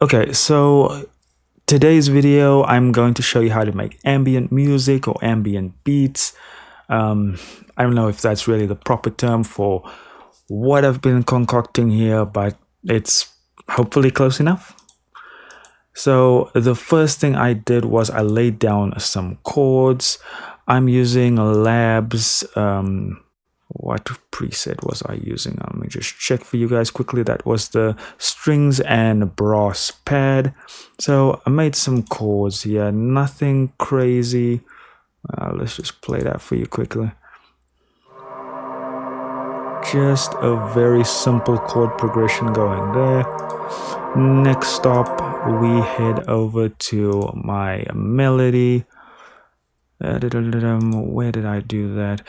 Okay, so today's video, I'm going to show you how to make ambient music or ambient beats. I don't know if that's really the proper term for what I've been concocting here, but it's hopefully close enough. So the first thing I did was I laid down some chords. I'm using Labs. What preset was I using? Let me just check for you guys quickly. That was the strings and brass pad. So I made some chords here, nothing crazy. Let's just play that for you quickly. Just a very simple chord progression going there. Next up, we head over to my melody. Where did I do that?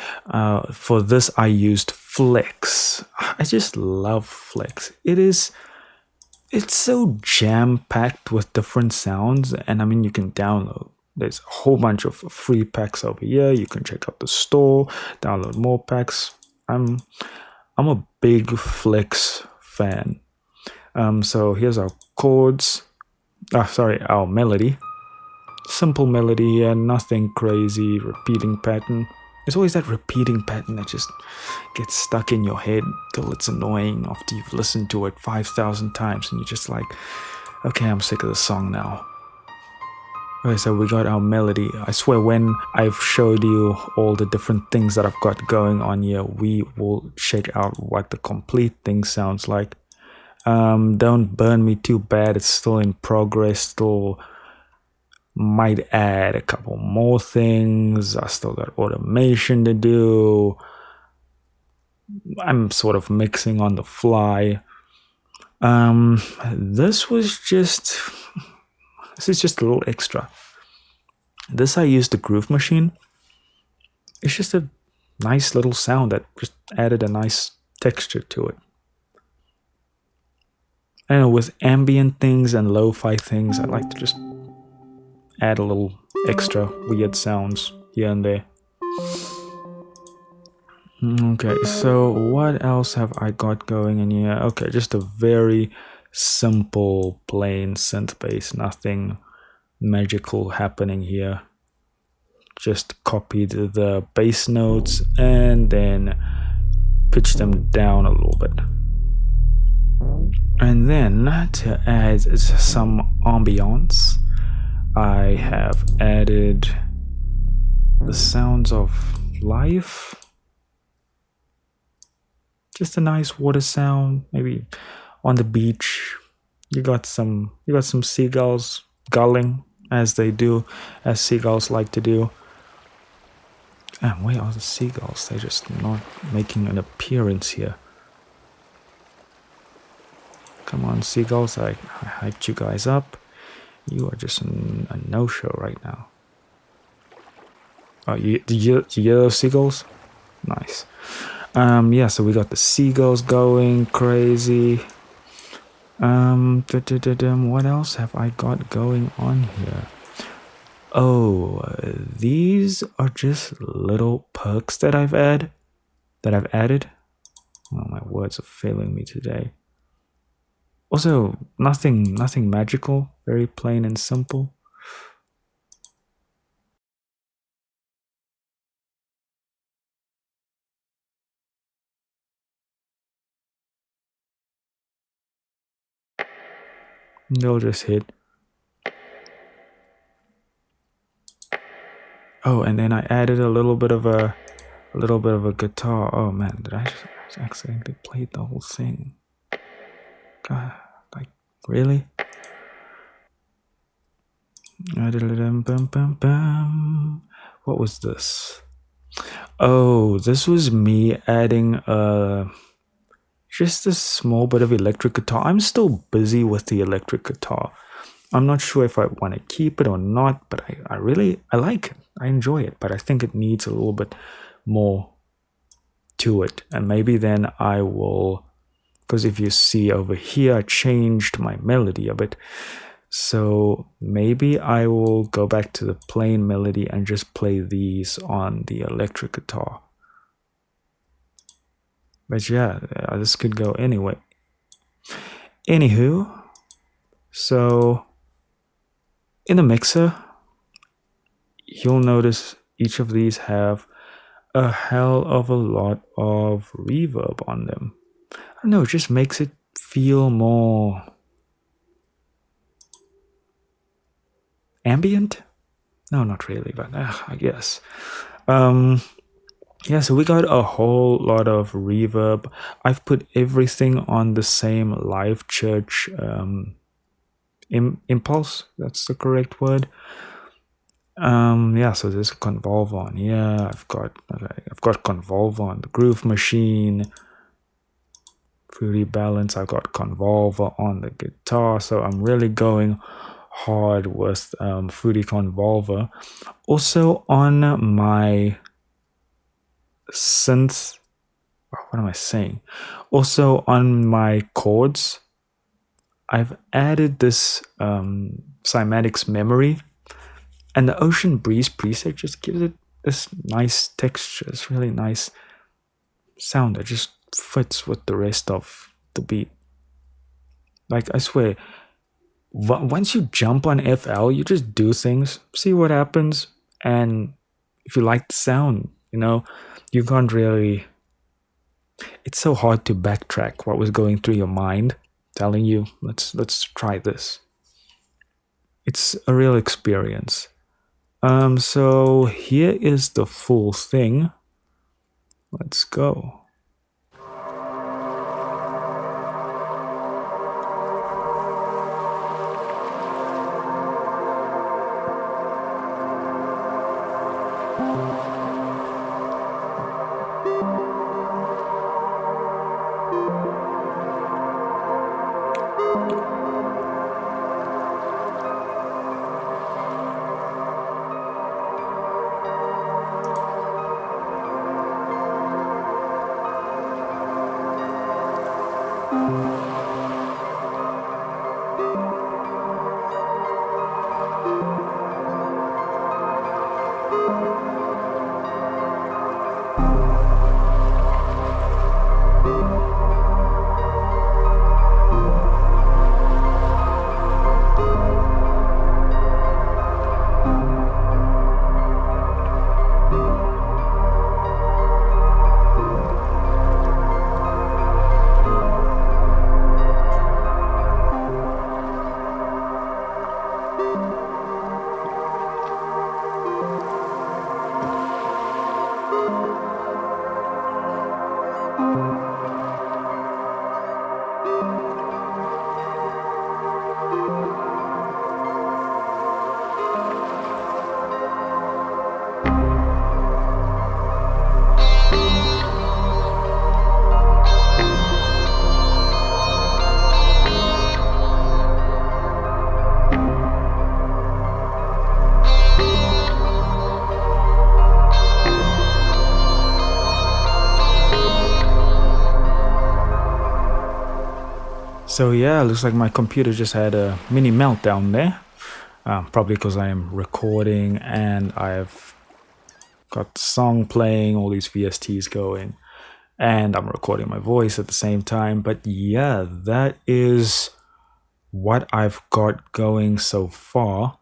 For this, I used Flex. I just love Flex. It's so jam-packed with different sounds, and I mean, you can download. There's a whole bunch of free packs over here. You can check out the store, download more packs. I'm a big Flex fan. So here's our chords. Our melody. Simple melody here, nothing crazy, repeating pattern. There's always that repeating pattern that just gets stuck in your head till it's annoying after you've listened to it 5,000 times and you're just like, okay, I'm sick of the song now. Okay, so we got our melody. I swear when I've showed you all the different things that I've got going on here, we will check out what the complete thing sounds like. Don't burn me too bad, it's still in progress, still might add a couple more things. I still got automation to do. I'm sort of mixing on the fly. This is just a little extra. This I used the Groove Machine. It's just a nice little sound that just added a nice texture to it. I know with ambient things and lo-fi things, I like to just add a little extra weird sounds here and there. Okay, so what else have I got going in here? Okay, just a very simple, plain synth bass, nothing magical happening here. Just copied the bass notes and then pitched them down a little bit. And then to add some ambiance, I have added the sounds of life. Just a nice water sound, maybe on the beach. You got some seagulls gulling as seagulls like to do. And where are the seagulls? They're just not making an appearance here. Come on, seagulls, I hyped you guys up. You are just a no-show right now. Oh, you hear those seagulls? Nice. Yeah, so we got the seagulls going crazy. What else have I got going on here? Oh, these are just little perks that I've added. Oh, my words are failing me today. Also, nothing magical, very plain and simple. They'll just hit. Oh, and then I added a little bit of a guitar. Oh man, did I just accidentally play the whole thing? God, like really? What was this? Oh, this was me adding just a small bit of electric guitar. I'm still busy with the electric guitar. I'm not sure if I want to keep it or not, but I like it. I enjoy it, but I think it needs a little bit more to it. And maybe then I will, because if you see over here, I changed my melody a bit. So maybe I will go back to the plain melody and just play these on the electric guitar. But yeah, this could go anyway. Anywho, So in the mixer, you'll notice each of these have a hell of a lot of reverb on them. I don't know, it just makes it feel more ambient. No, not really, but I guess. Um, yeah, so we got a whole lot of reverb. I've put everything on the same live church impulse. That's the correct word. Yeah, so there's Convolve on. Yeah, I've got Convolve on the Groove Machine, Fruity Balance. I've got Convolver on the guitar. So I'm really going hard with Fruity Convolver. Also on my synth. What am I saying? Also on my chords, I've added this cymatics memory, and the Ocean Breeze preset just gives it this nice texture. It's really nice sound that just fits with the rest of the beat. Like, I swear, once you jump on FL, you just do things, see what happens, and if you like the sound, you can't really. It's so hard to backtrack what was going through your mind, telling you, let's try this. It's a real experience. So here is the full thing. Let's go. So yeah, looks like my computer just had a mini meltdown there. Probably because I am recording and I've got the song playing, all these VSTs going, and I'm recording my voice at the same time. But yeah, that is what I've got going so far.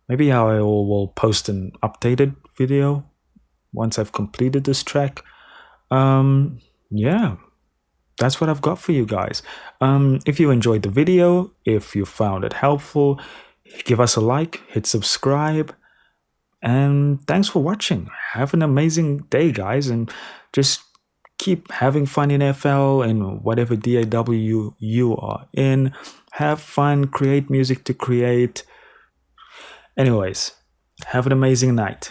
Maybe I will post an updated video once I've completed this track. Yeah, that's what I've got for you guys. If you enjoyed the video, if you found it helpful, give us a like, hit subscribe, and thanks for watching. Have an amazing day, guys, and just keep having fun in FL and whatever DAW you are in. Have fun, create music to create. Anyways, have an amazing night.